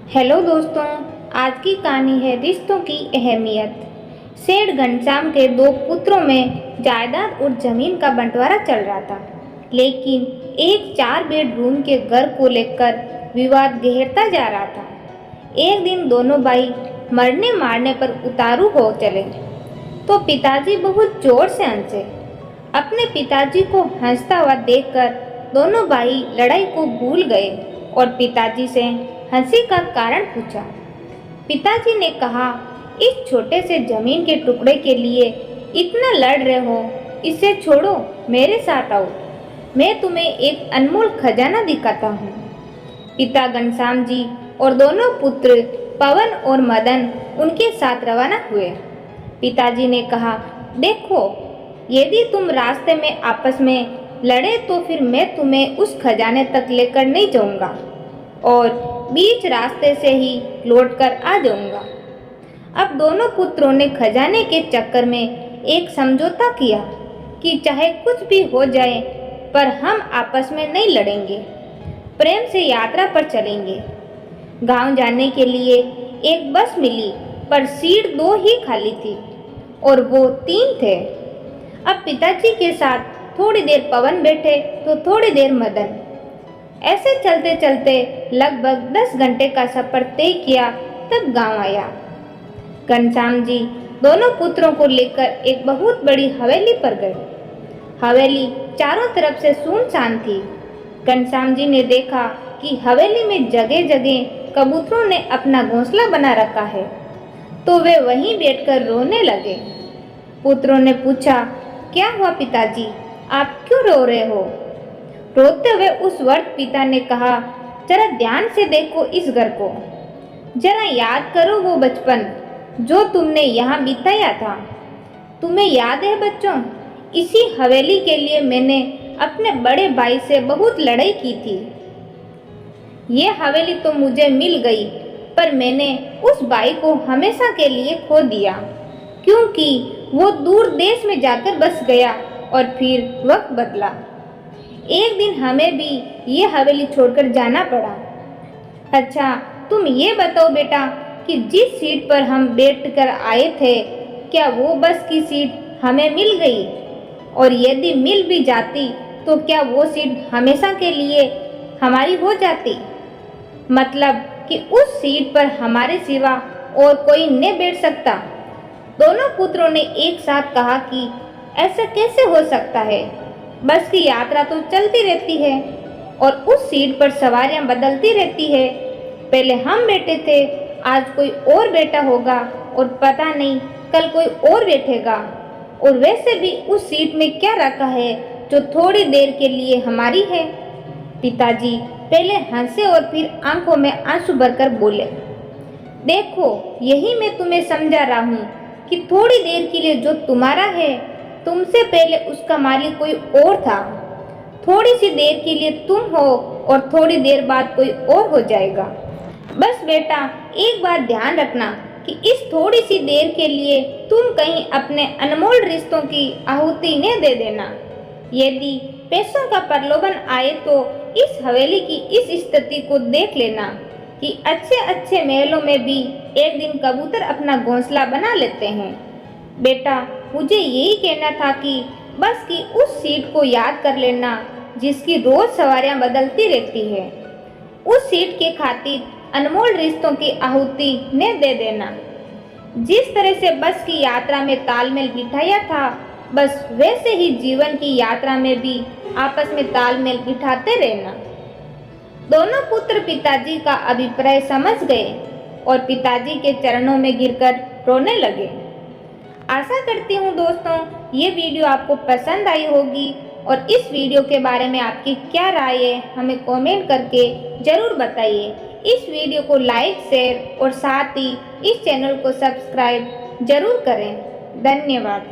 Hello दोस्तों, आज की कहानी है रिश्तों की अहमियत। सेठ घनश्याम के दो पुत्रों में जायदाद और जमीन का बंटवारा चल रहा था, लेकिन एक 4 बेडरूम के घर को लेकर विवाद गहरता जा रहा था। एक दिन दोनों भाई मरने मारने पर उतारू हो चले तो पिताजी बहुत जोर से हंसे। अपने पिताजी को हंसता हुआ देखकर दोनों भाई लड़ाई को भूल गए और पिताजी से हंसी का कारण पूछा। पिताजी ने कहा, इस छोटे से जमीन के टुकड़े के लिए इतना लड़ रहे हो, इसे छोड़ो, मेरे साथ आओ, मैं तुम्हें एक अनमोल खजाना दिखाता हूँ। पिता घनश्याम जी और दोनों पुत्र पवन और मदन उनके साथ रवाना हुए। पिताजी ने कहा, देखो, यदि तुम रास्ते में आपस में लड़े तो फिर मैं तुम्हें उस खजाने तक लेकर नहीं जाऊंगा और बीच रास्ते से ही लौटकर आ जाऊंगा। अब दोनों पुत्रों ने खजाने के चक्कर में एक समझौता किया कि चाहे कुछ भी हो जाए पर हम आपस में नहीं लड़ेंगे, प्रेम से यात्रा पर चलेंगे। गांव जाने के लिए एक बस मिली पर सीट 2 ही खाली थी और वो 3 थे। अब पिताजी के साथ थोड़ी देर पवन बैठे तो थोड़ी देर मदन। ऐसे चलते चलते लगभग 10 घंटे का सफर तय किया, तब गांव आया। घनश्याम जी दोनों पुत्रों को लेकर एक बहुत बड़ी हवेली पर गए। हवेली चारों तरफ से सुनसान थी। घनश्याम जी ने देखा कि हवेली में जगह जगह कबूतरों ने अपना घोंसला बना रखा है, तो वे वहीं बैठकर रोने लगे। पुत्रों ने पूछा, क्या हुआ पिताजी, आप क्यों रो रहे हो? रोते हुए उस वक्त पिता ने कहा, जरा ध्यान से देखो इस घर को, जरा याद करो वो बचपन जो तुमने यहाँ बिताया था। तुम्हें याद है बच्चों, इसी हवेली के लिए मैंने अपने बड़े भाई से बहुत लड़ाई की थी। ये हवेली तो मुझे मिल गई, पर मैंने उस भाई को हमेशा के लिए खो दिया, क्योंकि वो दूर देश में जाकर बस गया और फिर वक्त बदला। एक दिन हमें भी ये हवेली छोड़कर जाना पड़ा। अच्छा, तुम ये बताओ बेटा कि जिस सीट पर हम बैठकर आए थे, क्या वो बस की सीट हमें मिल गई? और यदि मिल भी जाती तो क्या वो सीट हमेशा के लिए हमारी हो जाती? मतलब कि उस सीट पर हमारे सिवा और कोई नहीं बैठ सकता। दोनों पुत्रों ने एक साथ कहा कि ऐसा कैसे हो सकता है? बस की यात्रा तो चलती रहती है और उस सीट पर सवारियां बदलती रहती है। पहले हम बैठे थे, आज कोई और बैठा होगा और पता नहीं कल कोई और बैठेगा। और वैसे भी उस सीट में क्या रखा है जो थोड़ी देर के लिए हमारी है? पिताजी पहले हंसे और फिर आंखों में आंसू भरकर बोले, देखो, यही मैं तुम्हें समझा रहा हूँ कि थोड़ी देर के लिए जो तुम्हारा है, तुमसे पहले उसका मालिक कोई और था। थोड़ी सी देर के लिए तुम हो और थोड़ी देर बाद कोई और हो जाएगा। बस बेटा, एक बात ध्यान रखना कि इस थोड़ी सी देर के लिए तुम कहीं अपने अनमोल रिश्तों की आहुति न दे देना। यदि पैसों का प्रलोभन आए तो इस हवेली की इस स्थिति को देख लेना कि अच्छे अच्छे महलों में भी एक दिन कबूतर अपना घोंसला बना लेते हैं। बेटा, मुझे यही कहना था कि बस की उस सीट को याद कर लेना जिसकी रोज सवारियां बदलती रहती है। उस सीट के खातिर अनमोल रिश्तों की आहुति न दे देना। जिस तरह से बस की यात्रा में तालमेल बिठाया था, बस वैसे ही जीवन की यात्रा में भी आपस में तालमेल बिठाते रहना। दोनों पुत्र पिताजी का अभिप्राय समझ गए और पिताजी के चरणों में गिरकर रोने लगे। आशा करती हूँ दोस्तों, ये वीडियो आपको पसंद आई होगी और इस वीडियो के बारे में आपकी क्या राय है हमें कमेंट करके ज़रूर बताइए। इस वीडियो को लाइक, शेयर और साथ ही इस चैनल को सब्सक्राइब जरूर करें। धन्यवाद।